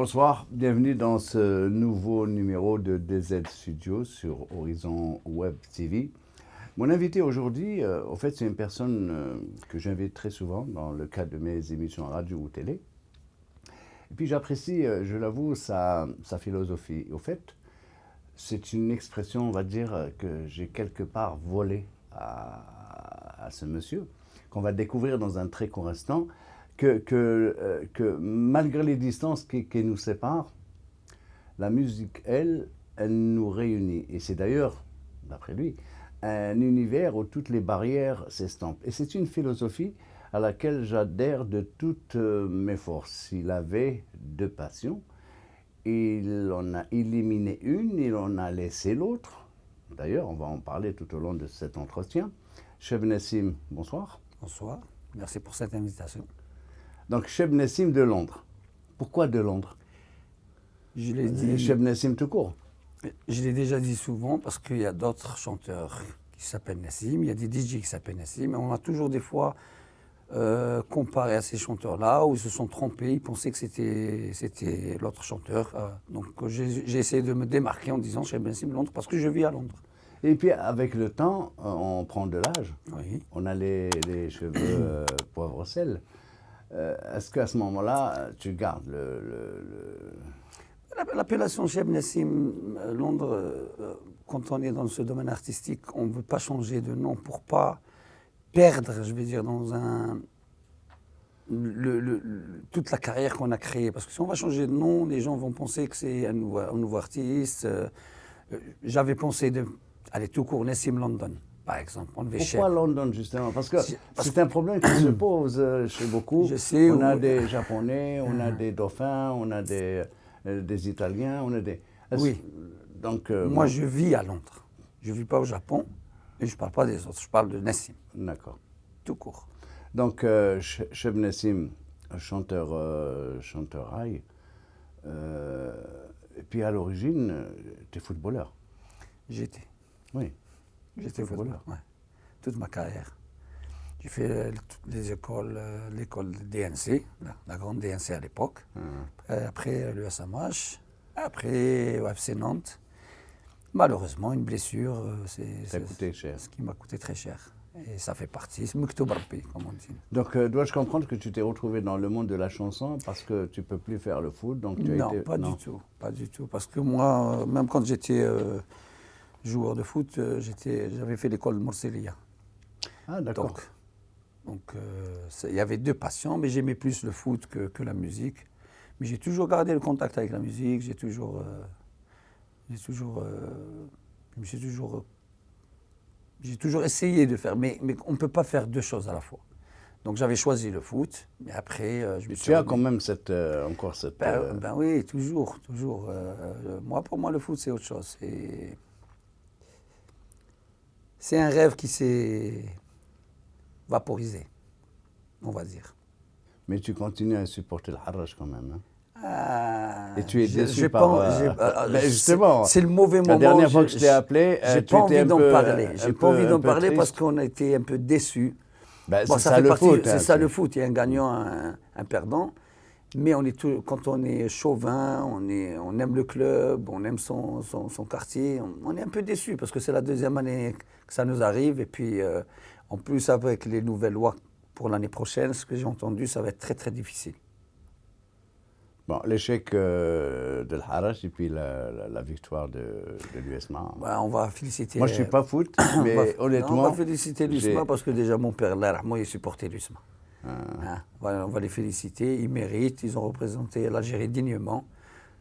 Bonsoir, bienvenue dans ce nouveau numéro de DZ Studio sur Horizon Web TV. Mon invité aujourd'hui, en fait, c'est une personne que j'invite très souvent dans le cadre de mes émissions radio ou télé. Et puis j'apprécie, je l'avoue, sa philosophie. Au fait, c'est une expression, on va dire, que j'ai quelque part volée à ce monsieur, qu'on va découvrir dans un très court instant. Que malgré les distances qui nous séparent, la musique, elle nous réunit. Et c'est d'ailleurs, d'après lui, un univers où toutes les barrières s'estompent. Et c'est une philosophie à laquelle j'adhère de toutes mes forces. Il avait deux passions, il en a éliminé une, il en a laissé l'autre. D'ailleurs, on va en parler tout au long de cet entretien. Cheb Nessim, bonsoir. Bonsoir, merci pour cette invitation. Donc, Cheb Nessim de Londres. Pourquoi de Londres? Je l'ai dit. Cheb Nessim tout court. Je l'ai déjà dit souvent parce qu'il y a d'autres chanteurs qui s'appellent Nessim, il y a des DJ qui s'appellent Nessim, et on a toujours des fois comparé à ces chanteurs-là où ils se sont trompés, ils pensaient que c'était l'autre chanteur. Donc j'ai essayé de me démarquer en disant Cheb Nessim Londres parce que je vis à Londres. Et puis avec le temps, on prend de l'âge. Oui. On a les cheveux poivre-sel. Est-ce qu'à ce moment-là, tu gardes L'appellation Cheb Nessim Londres, quand on est dans ce domaine artistique, on ne veut pas changer de nom pour pas perdre, je vais dire, dans toute la carrière qu'on a créée. Parce que si on va changer de nom, les gens vont penser que c'est un nouveau artiste. J'avais pensé d'aller tout court Nessim London, par exemple. Pourquoi London, justement? Parce que c'est un problème qui se pose chez beaucoup. Je sais, on a des Japonais, on a des Dauphins, on a des Italiens, on a des... Oui. Donc, moi, je vis à Londres. Je ne vis pas au Japon et je ne parle pas des autres. Je parle de Nessim. D'accord. Tout court. Donc, Cheb Nessim, chanteur high, et puis à l'origine, tu es footballeur. J'étais. Oui. J'étais footballeur, ouais. Toute ma carrière. J'ai fait toutes les écoles, l'école DNC, la grande DNC à l'époque. Après l'USMH, après au FC Nantes. Malheureusement, une blessure, c'est coûté cher. Ce qui m'a coûté très cher. Et ça fait partie, c'est Mektoub Rabbi, comme on dit. Donc, dois-je comprendre que tu t'es retrouvé dans le monde de la chanson parce que tu ne peux plus faire le foot, donc tu as Non, été... pas du tout, pas du tout. Parce que moi, même quand j'étais joueur de foot, j'avais fait l'école de Morselia. Ah, d'accord. Donc, il y avait deux passions, mais j'aimais plus le foot que la musique. Mais j'ai toujours gardé le contact avec la musique, j'ai toujours essayé de faire, mais on ne peut pas faire deux choses à la fois. Donc j'avais choisi le foot, mais après je me suis... Tu as quand même encore cette... Ben oui, toujours. Pour moi, le foot, c'est autre chose. C'est un rêve qui s'est vaporisé, on va dire. Mais tu continues à supporter le Harrach quand même. Hein? Et Tu es déçu par... justement, c'est le mauvais moment. La dernière fois que je t'ai appelé, j'ai pas envie d'en parler. J'ai pas envie d'en parler parce qu'on a été un peu déçus. Ben, bon, c'est ça le foot. C'est ça le foot. Il y a un gagnant, un perdant. Mais quand on est chauvin, on aime le club, on aime son quartier, on est un peu déçus parce que c'est la deuxième année que ça nous arrive. Et puis, en plus, avec les nouvelles lois pour l'année prochaine, ce que j'ai entendu, ça va être très, très difficile. Bon, l'échec de l'Harrach et puis la victoire de l'USMA. On va féliciter... Moi, je ne suis pas foot, mais honnêtement... on va féliciter l'USMA parce que déjà, mon père, moi, il supportait l'USMA. On va les féliciter, ils méritent, ils ont représenté l'Algérie dignement.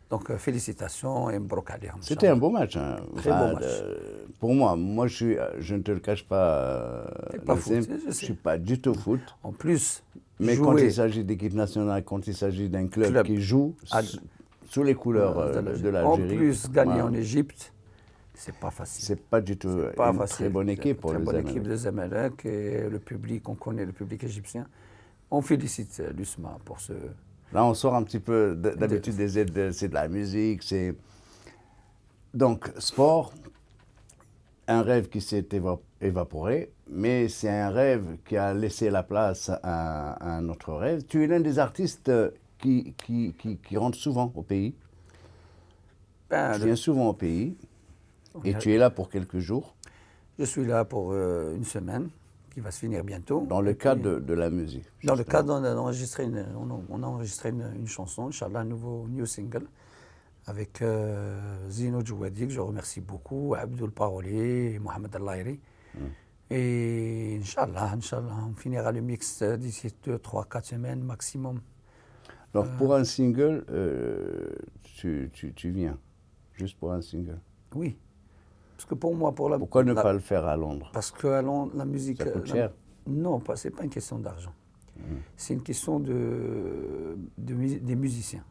Donc félicitations et Mbrokali. C'était un beau match. Hein. Très beau match. Pour moi, je ne te le cache pas, foot, je ne suis pas du tout foot. En plus, mais quand il s'agit d'équipe nationale, quand il s'agit d'un club qui joue sous les couleurs de l'Algérie. En plus, gagner en Égypte, c'est pas facile. C'est pas du tout une très bonne équipe pour les Zamalek. Très bonne équipe de Zamalek et le public, on connaît le public égyptien. On félicite l'USMA pour ce... Là, on sort un petit peu, d'habitude, c'est de la musique, c'est... Donc, sport, un rêve qui s'est évaporé, mais c'est un rêve qui a laissé la place à un autre rêve. Tu es l'un des artistes qui rentre souvent au pays. Ben, Tu viens souvent au pays et tu es là pour quelques jours je suis là pour une semaine, qui va se finir bientôt. dans le Et cadre puis, de la musique. dans le justement. cadre, on a enregistré une chanson, Inch'Allah, un new single, avec Zino Djouadi, que je remercie beaucoup, Abdul Paroli et Mohamed Al-Lahiri. Et Inch'Allah, on finira le mix d'ici 2, 3, 4 semaines maximum. Donc pour un single, tu viens, juste pour un single. Oui. Parce que pour moi, pour la... Pourquoi ne la- pas le faire à Londres? Parce que à Londres, la musique... Ça coûte cher. Non, c'est pas une question d'argent. C'est une question des musiciens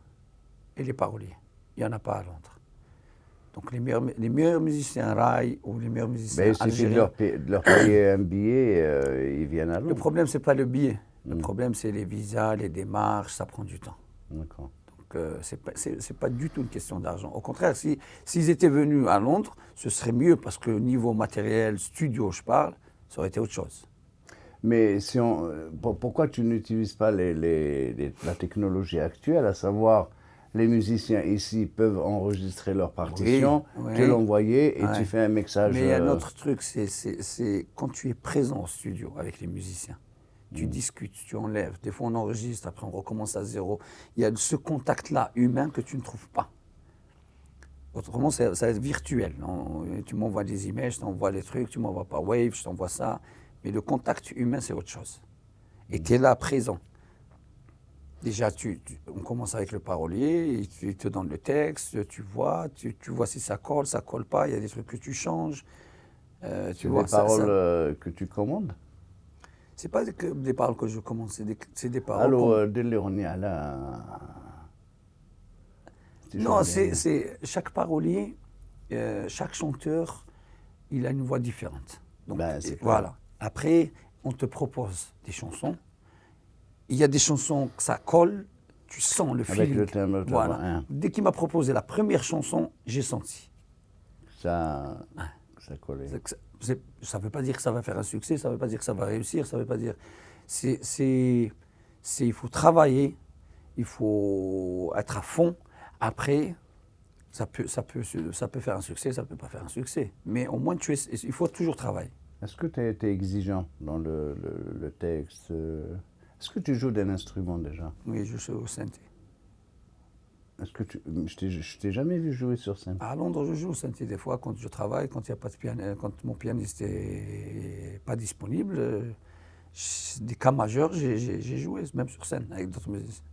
et les paroliers. Il n'y en a pas à Londres. Donc les meilleurs musiciens raï ou les meilleurs musiciens Ben, il suffit de algériens... leur payer un billet, ils viennent à Le Londres. problème, c'est pas le billet. Le problème, c'est les visas, les démarches, ça prend du temps. D'accord. Donc, c'est pas du tout une question d'argent. Au contraire, s'ils étaient venus à Londres, ce serait mieux parce que niveau matériel, studio, je parle, ça aurait été autre chose. Mais si pourquoi tu n'utilises pas la technologie actuelle, à savoir les musiciens ici peuvent enregistrer leur partition, Oui, te oui. l'envoyer et Ouais. tu fais un mixage. Mais il y a un autre truc, c'est quand tu es présent au studio avec les musiciens. Tu discutes, tu enlèves. Des fois, on enregistre, après on recommence à zéro. Il y a ce contact-là humain que tu ne trouves pas. Autrement, ça va être virtuel. Tu m'envoies des images, je t'envoie des trucs, tu m'envoies par Wave, je t'envoie ça. Mais le contact humain, c'est autre chose. Et tu es là, présent. Déjà, on commence avec le parolier, il te donne le texte, tu vois si ça colle pas, il y a des trucs que tu changes. Tu C'est vois, des paroles que tu commandes. c'est pas des paroles que je commande, c'est des paroles. Alors, دلوني على. Non, c'est chaque parolier, chaque chanteur, il a une voix différente. Donc, Ben, c'est clair. voilà. Après, on te propose des chansons. Il y a des chansons que ça colle, tu sens le Avec feeling. le timbre, Voilà. hein. Dès qu'il m'a proposé la première chanson, j'ai senti. Ça collait. Ça ne veut pas dire que ça va faire un succès, ça ne veut pas dire que ça va réussir, ça veut pas dire. Il faut travailler, il faut être à fond. Après, ça peut faire un succès, ça ne peut pas faire un succès. Mais au moins, il faut toujours travailler. Est-ce que tu as été exigeant dans le texte Est-ce que tu joues d'un instrument déjà? Oui, je suis au synthé. Est-ce que je t'ai jamais vu jouer sur scène? À Londres, je joue au synthé des fois quand je travaille, quand il y a pas de quand mon pianiste n'est pas disponible. Des cas majeurs, j'ai joué même sur scène avec d'autres musiciens.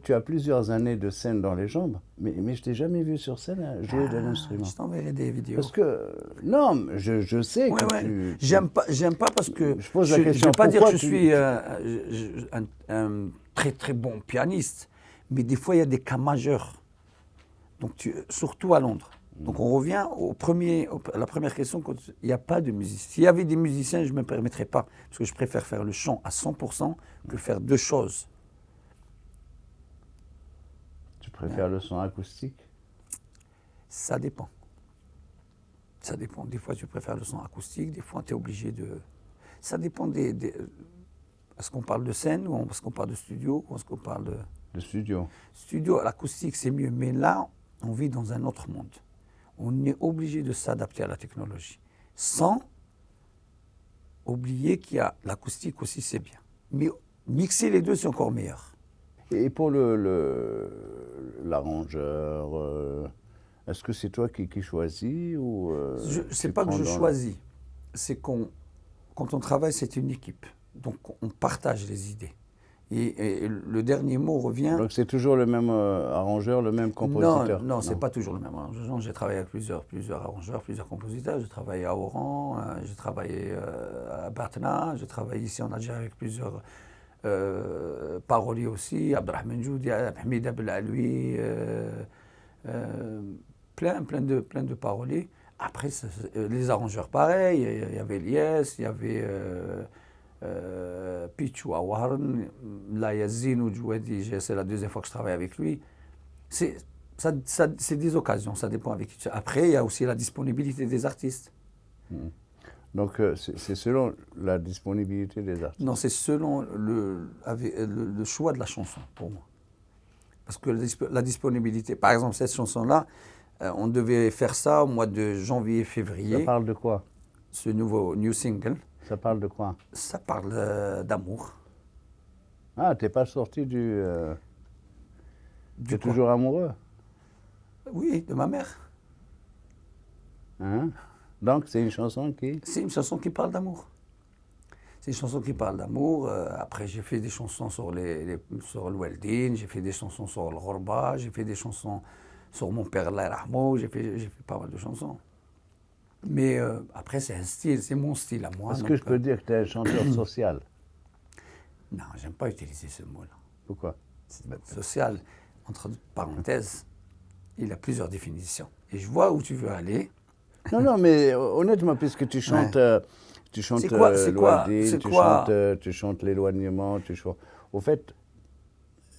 Tu as plusieurs années de scène dans les jambes, mais je t'ai jamais vu sur scène jouer d'un instrument. Je t'enverrai des vidéos. Parce que, non, je sais Ouais, que ouais. tu... J'aime pas parce que Je pose la je question, ne vais pas dire que pourquoi je suis un très très bon pianiste, mais des fois il y a des cas majeurs. Donc surtout à Londres. Donc on revient à la première question, il n'y a pas de musiciens. S'il y avait des musiciens, je ne me permettrais pas, parce que je préfère faire le chant à 100% que faire deux choses. Tu préfères le son acoustique? Ça dépend. Ça dépend. Des fois, tu préfères le son acoustique, des fois, tu es obligé de... Ça dépend Est-ce qu'on parle de scène ou est-ce qu'on parle de studio ou est-ce qu'on parle de... Le studio. Studio, l'acoustique, c'est mieux. Mais là, on vit dans un autre monde. On est obligé de s'adapter à la technologie. Sans oublier qu'il y a l'acoustique aussi, c'est bien. Mais mixer les deux, c'est encore meilleur. Et pour l'arrangeur, est-ce que c'est toi qui choisis ou C'est pas que je choisis. C'est quand on travaille, c'est une équipe. Donc on partage les idées. Et le dernier mot revient... Donc c'est toujours le même arrangeur, le même compositeur? Non, c'est pas toujours le même arrangeur. J'ai travaillé avec plusieurs arrangeurs, plusieurs compositeurs. J'ai travaillé à Oran, j'ai travaillé à Batna, j'ai travaillé ici en Algérie avec plusieurs paroliers aussi, Abdelrahman Joudi, Hamid Abdelaloui, plein de paroliers. Après, les arrangeurs pareils, il y avait Elias, il y avait... Pichou Awarn, là il y a Zino Djouadi, c'est la deuxième fois que je travaille avec lui. C'est des occasions, ça dépend avec qui. Après, il y a aussi la disponibilité des artistes. Donc c'est selon la disponibilité des artistes? Non, c'est selon le choix de la chanson, pour moi. Parce que la disponibilité, par exemple, cette chanson-là, on devait faire ça au mois de janvier-février. Ça parle de quoi? Ce nouveau new single, Ça parle de quoi? ça parle d'amour. Ah, t'es pas sorti du... Du T'es quoi? toujours amoureux? Oui, de ma mère. Hein? Donc, c'est une chanson qui... C'est une chanson qui parle d'amour. C'est une chanson qui parle d'amour. Après, j'ai fait des chansons sur sur le Weldin, j'ai fait des chansons sur le Ghorba, j'ai fait des chansons sur mon père, Allah yarhamou, j'ai fait pas mal de chansons. Mais après, c'est un style, c'est mon style à moi. Est-ce donc, que je peux dire que tu es un chanteur social? Non, j'aime pas utiliser ce mot-là. Pourquoi? Social, entre parenthèses, il a plusieurs définitions. Et je vois où tu veux aller. Non, non, mais honnêtement, puisque tu chantes, tu chantes tu chantes l'éloignement, tu chantes... Au fait...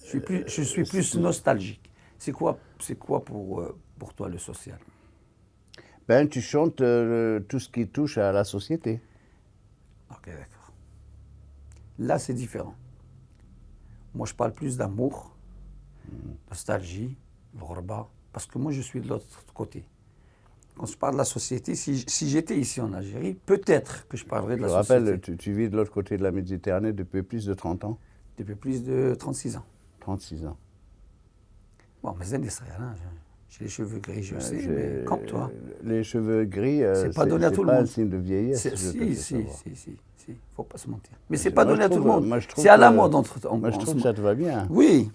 Je suis plus nostalgique. C'est quoi pour toi le social? Ben, tu chantes tout ce qui touche à la société. Ok, d'accord. Là, c'est différent. Moi, je parle plus d'amour, nostalgie, ghorba, parce que moi, je suis de l'autre côté. Quand je parle de la société, si j'étais ici en Algérie, peut-être que je parlerais de la société. Je rappelle, tu vis de l'autre côté de la Méditerranée depuis plus de 30 ans? Depuis plus de 36 ans. 36 ans. Bon, mes aînés, c'est rien. J'ai les cheveux gris, je sais, mais comme toi. Les cheveux gris, c'est pas donné à tout le pas monde. un signe de vieillesse. Si, faut pas se mentir. Mais c'est pas donné à tout le monde. C'est à la mode entre. Moi, je trouve que ça te va bien. Oui.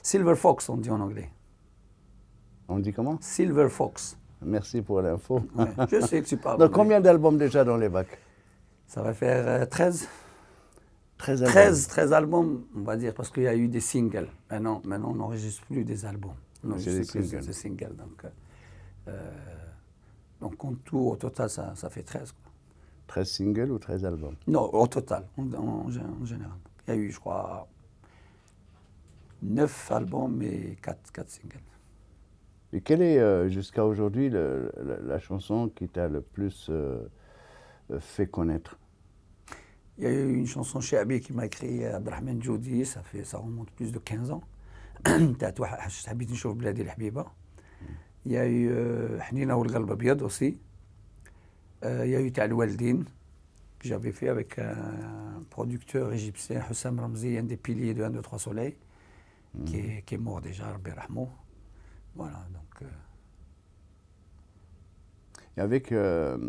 Silver Fox, on dit en anglais. On dit comment? Silver Fox. Merci pour l'info. Ouais, je sais que tu parles. Donc, combien d'albums déjà dans les bacs? Ça va faire 13. 13 albums. 13 albums, on va dire, parce qu'il y a eu des singles. Maintenant on n'enregistre plus des albums. C'est des singles. Des singles. Donc, en tout, au total, ça fait 13. Quoi. 13 singles ou 13 albums? Non, au total, en général. Il y a eu, je crois, 9 albums et 4 singles. Et quelle est, jusqu'à aujourd'hui, la chanson qui t'a le plus fait connaître? Il y a eu une chanson chez Abi qui m'a écrit Abdelrahman Djoudi, ça remonte plus de 15 ans. Il y a eu Hnina ou Al-Qalb Abyad aussi. Il y a eu Ta'al Weldin, que j'avais fait avec un producteur égyptien, Hussam Ramzi, un des piliers de 1, 2, 3 Soleil, qui est mort déjà, Rabbi Rahmou. Voilà, donc... Et avec le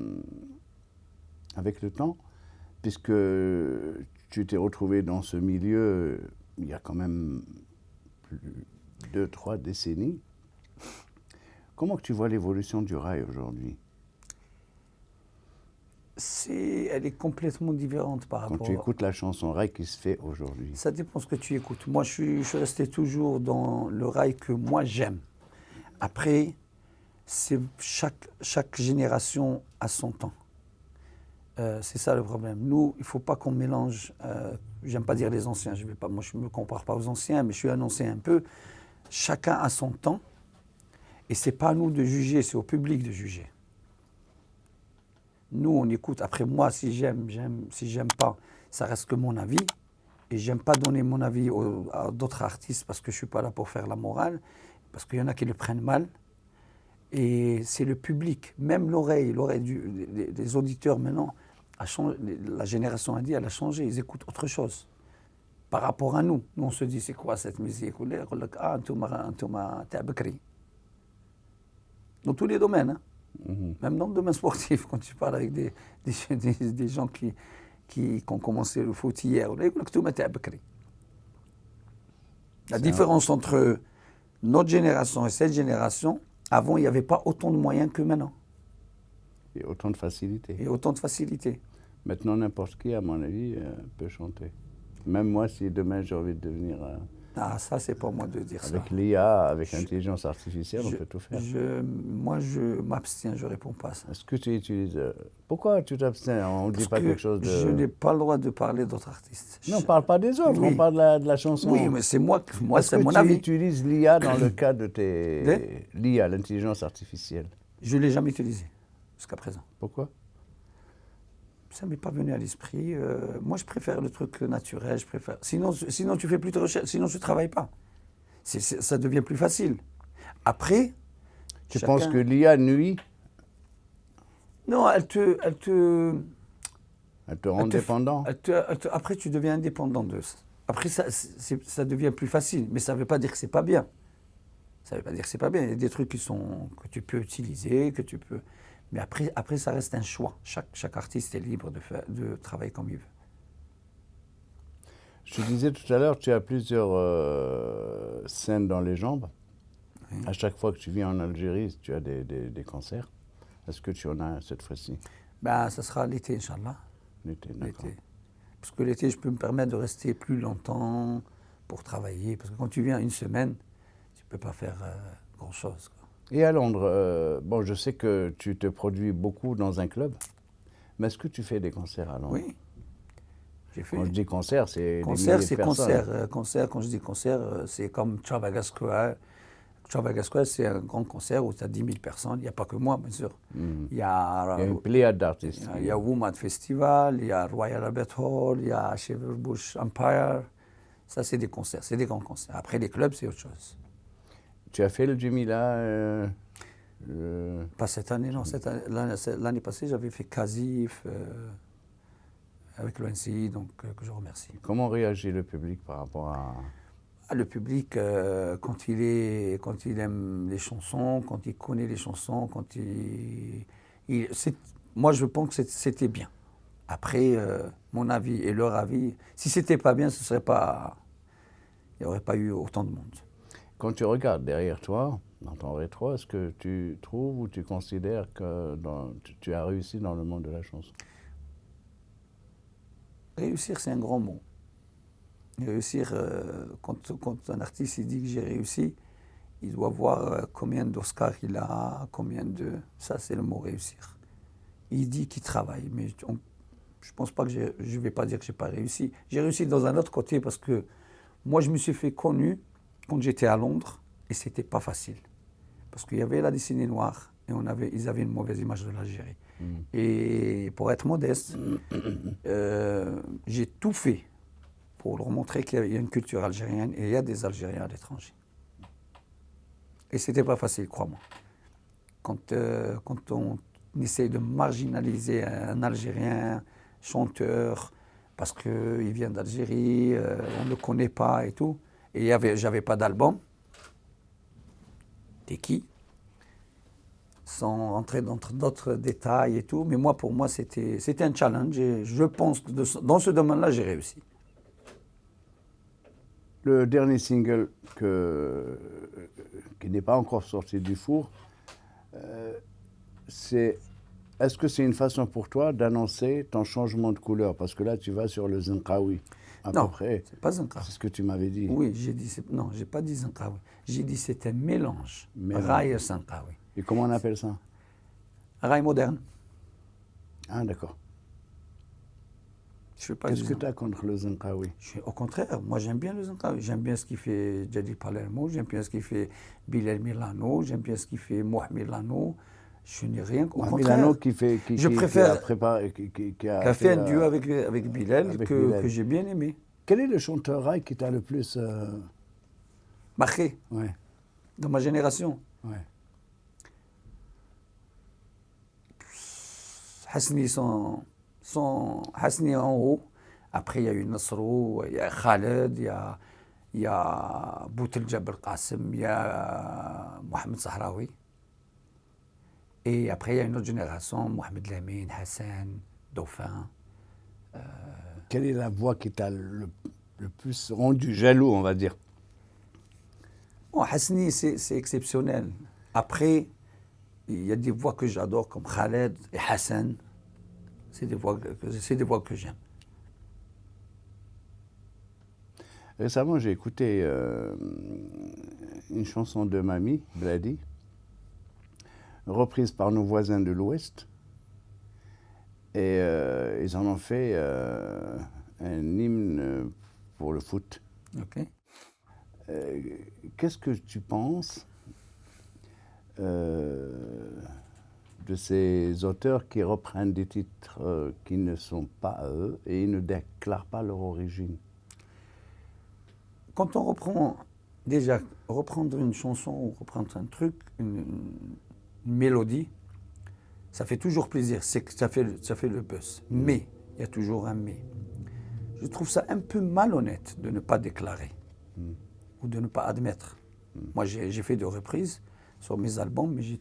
temps, puisque tu t'es retrouvé dans ce milieu il y a quand même 2-3 décennies, comment que tu vois l'évolution du rail aujourd'hui? Elle est complètement différente par rapport... Quand tu écoutes la chanson rail qui se fait aujourd'hui. Ça dépend ce que tu écoutes. Moi, je suis resté toujours dans le rail que moi j'aime. Après, chaque génération a son temps. C'est ça le problème. Nous, il ne faut pas qu'on mélange, j'aime pas dire les anciens, moi je ne me compare pas aux anciens, mais je suis un ancien un peu. Chacun a son temps et ce n'est pas à nous de juger, c'est au public de juger. Nous, on écoute. Après moi, si j'aime, si j'aime pas, ça reste que mon avis. Et j'aime pas donner mon avis à d'autres artistes parce que je ne suis pas là pour faire la morale, parce qu'il y en a qui le prennent mal. Et c'est le public, même l'oreille des auditeurs maintenant, a changé, la génération a dit, elle a changé, ils écoutent autre chose. Par rapport à nous, on se dit, c'est quoi cette musique? Ah, Antouma Ta'bekri. Dans tous les domaines, hein. Même dans le domaine sportif, quand tu parles avec des gens qui ont commencé le foot hier, la différence entre notre génération et cette génération, avant, il n'y avait pas autant de moyens que maintenant. Et autant de facilité. Maintenant, n'importe qui, à mon avis, peut chanter. Même moi, si demain j'ai envie de devenir... ça, c'est pas moi de dire ça. Avec l'IA, avec l'intelligence artificielle, on peut tout faire. Moi, je m'abstiens, je ne réponds pas à ça. Est-ce que tu utilises... Pourquoi tu t'abstiens? On ne dit pas quelque chose de... Je n'ai pas le droit de parler d'autres artistes. Non, on ne parle pas des autres, on parle de la chanson. Oui, mais c'est moi c'est mon Est-ce avis. que tu utilises l'IA dans le cas de l'IA, l'intelligence artificielle? Je ne l'ai jamais utilisé, jusqu'à présent. Pourquoi? Ça ne m'est pas venu à l'esprit. Moi, je préfère le truc naturel, Sinon, tu fais plus de recherche, sinon tu ne travailles pas. Ça devient plus facile. Après, Tu penses que l'IA nuit, non, elle te rend dépendant? Après, tu deviens indépendant de ça. Après, ça devient plus facile, mais ça ne veut pas dire que c'est pas bien. Ça ne veut pas dire que c'est pas bien. Il y a des trucs que tu peux utiliser, que tu peux. Mais après, ça reste un choix. Chaque artiste est libre de travailler comme il veut. Je te disais tout à l'heure, tu as plusieurs scènes dans les jambes. Oui. À chaque fois que tu viens en Algérie, tu as des concerts. Est-ce que tu en as cette fois-ci? Ça sera l'été, Inch'Allah. L'été, d'accord. L'été. Parce que l'été, je peux me permettre de rester plus longtemps pour travailler. Parce que quand tu viens une semaine, tu ne peux pas faire grand-chose, quoi. Et à Londres, bon, je sais que tu te produis beaucoup dans un club, mais est-ce que tu fais des concerts à Londres? Oui, j'ai fait. Quand je dis concert, c'est Concert, des milliers c'est de personnes. concert. Concert, quand je dis concert, c'est comme Trafalgar Square. Trafalgar Square, c'est un grand concert où tu as 10 000 personnes. Il n'y a pas que moi, bien sûr. Il y a, Il y a une pléiade d'artistes. il y a Woman Festival, il y a Royal Albert Hall, il y a Bush Empire. Ça, c'est des concerts, c'est des grands concerts. Après, les clubs, c'est autre chose. Tu as fait le Jimila Pas cette année, non. L'année passée, j'avais fait Casif avec l'ONCI, donc que je remercie. Comment réagit le public par rapport à... Le public, quand il aime les chansons, quand il connaît les chansons, moi, je pense que c'était bien. Après, mon avis et leur avis, si c'était pas bien, il n'y aurait pas eu autant de monde. Quand tu regardes derrière toi, dans ton rétro, est-ce que tu trouves ou tu considères que tu as réussi dans le monde de la chanson? Réussir, c'est un grand mot. Réussir, quand un artiste il dit que j'ai réussi, il doit voir combien d'Oscars il a, combien de... Ça, c'est le mot réussir. Il dit qu'il travaille, mais je ne pense pas que je ne vais pas dire que je n'ai pas réussi. J'ai réussi dans un autre côté parce que moi, je me suis fait connu quand j'étais à Londres et ce n'était pas facile. Parce qu'il y avait la décennie noire et ils avaient une mauvaise image de l'Algérie. Et pour être modeste, j'ai tout fait pour leur montrer qu'il y a une culture algérienne et il y a des Algériens à l'étranger. Et ce n'était pas facile, crois-moi. Quand on essaye de marginaliser un Algérien chanteur parce qu'il vient d'Algérie, on ne le connaît pas et tout, et j'avais pas d'album, t'es qui? Sans entrer dans d'autres détails et tout, mais pour moi, c'était un challenge et je pense que dans ce domaine-là, j'ai réussi. Le dernier single qui n'est pas encore sorti du four, est-ce que c'est une façon pour toi d'annoncer ton changement de couleur? Parce que là, tu vas sur le Zinkawi, à peu près. C'est pas Zinkawi. C'est ce que tu m'avais dit. Oui, non, j'ai pas dit Zinkawi. J'ai dit c'est un mélange. Rail et Zinkawi. Et comment on appelle ça? Rail moderne. Ah, d'accord. Qu'est-ce que tu as contre le Zinkawi? Au contraire, moi j'aime bien le Zinkawi. J'aime bien ce qu'il fait Djadi Palermo, j'aime bien ce qu'il fait Bilal Milano, j'aime bien ce qu'il fait Mohamed Milano. Je n'ai rien contre. Milano qui a fait un duo avec Bilal que j'ai bien aimé. Quel est le chanteur rail qui t'a le plus marqué? Ouais. Dans ma génération? Ouais. Hasni en haut. Après, il y a eu Nasrou, il y a Khaled, il y a Boutel Jabal Qasim, il y a Mohamed Sahraoui. Et après, il y a une autre génération, Mohamed Lamine, Hassan, Dauphin. Quelle est la voix qui t'a le plus rendu jaloux, on va dire? Bon, Hasni, c'est exceptionnel. Après, il y a des voix que j'adore, comme Khaled et Hassan. C'est des voix que j'aime. Récemment, j'ai écouté une chanson de Mamie, Bladi, reprise par nos voisins de l'Ouest. Et ils en ont fait un hymne pour le foot. Ok. Qu'est-ce que tu penses de ces auteurs qui reprennent des titres qui ne sont pas à eux et ils ne déclarent pas leur origine? Quand on reprend déjà, reprendre une chanson ou reprendre un truc, une mélodie, ça fait toujours plaisir, c'est que ça fait le buzz. Mais, il y a toujours un mais. Je trouve ça un peu malhonnête de ne pas déclarer ou de ne pas admettre. Moi, j'ai fait des reprises sur mes albums, mais j'ai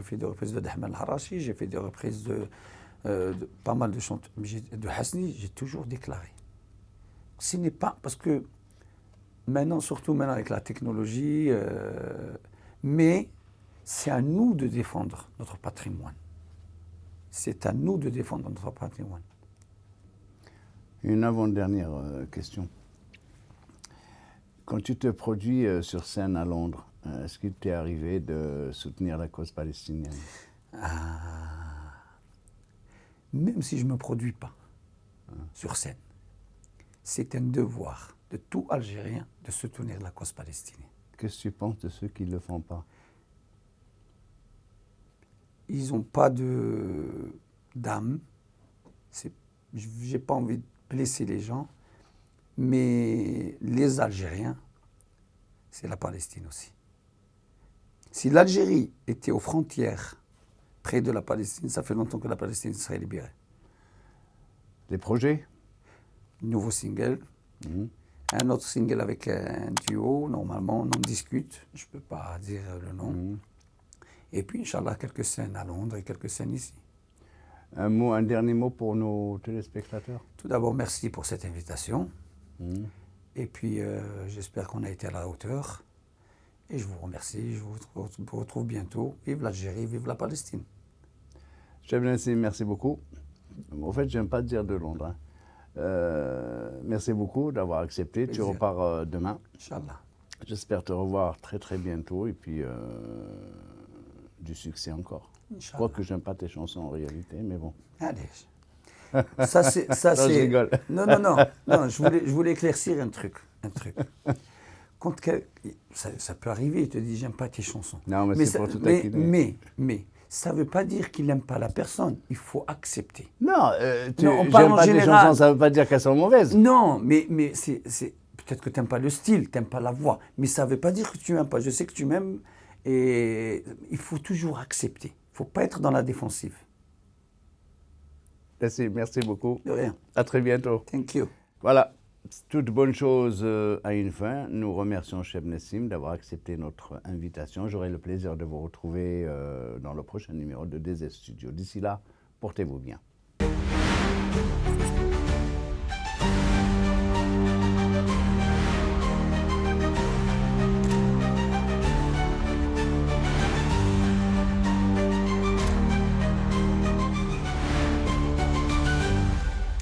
fait des reprises de Dahman al-Harashi, j'ai fait des reprises de pas mal de chanteurs, de Hasni, j'ai toujours déclaré. Ce n'est pas, parce que maintenant, surtout maintenant avec la technologie, mais c'est à nous de défendre notre patrimoine. C'est à nous de défendre notre patrimoine. Une avant-dernière question. Quand tu te produis sur scène à Londres, est-ce qu'il t'est arrivé de soutenir la cause palestinienne? Même si je ne me produis pas sur scène, c'est un devoir de tout Algérien de soutenir la cause palestinienne. Qu'est-ce que tu penses de ceux qui ne le font pas? Ils n'ont pas d'âme. Je n'ai pas envie de blesser les gens, mais les Algériens, c'est la Palestine aussi. Si l'Algérie était aux frontières, près de la Palestine, ça fait longtemps que la Palestine serait libérée. Des projets? Nouveau single, un autre single avec un duo, normalement on en discute, je ne peux pas dire le nom. Et puis, Inch'Allah, quelques scènes à Londres et quelques scènes ici. Un dernier mot pour nos téléspectateurs? Tout d'abord, merci pour cette invitation. Et puis, j'espère qu'on a été à la hauteur. Et je vous remercie, je vous retrouve bientôt. Vive l'Algérie, vive la Palestine. Cheb Nassim, merci beaucoup. En fait, j'aime pas dire de Londres. Merci beaucoup d'avoir accepté. Plaisir. Tu repars demain. Inch'Allah. J'espère te revoir très très bientôt et puis du succès encore. Je crois que j'aime pas tes chansons en réalité, mais bon. Allez. Ça c'est. Non, je rigole. Non, je voulais éclaircir un truc. Quand ça peut arriver, il te dit j'aime pas tes chansons. Non, mais c'est pour tout taquiner. Mais ça ne veut pas dire qu'il n'aime pas la personne. Il faut accepter. Non, on parle en pas général. tes chansons, ça ne veut pas dire qu'elles sont mauvaises. Non, mais c'est peut-être que tu n'aimes pas le style, tu n'aimes pas la voix, mais ça ne veut pas dire que tu m'aimes pas. Je sais que tu m'aimes et il faut toujours accepter. Il ne faut pas être dans la défensive. Merci beaucoup. De rien. À très bientôt. Thank you. Voilà, toute bonne chose a une fin. Nous remercions Cheb Nassim d'avoir accepté notre invitation. J'aurai le plaisir de vous retrouver dans le prochain numéro de DZ Studio. D'ici là, portez-vous bien.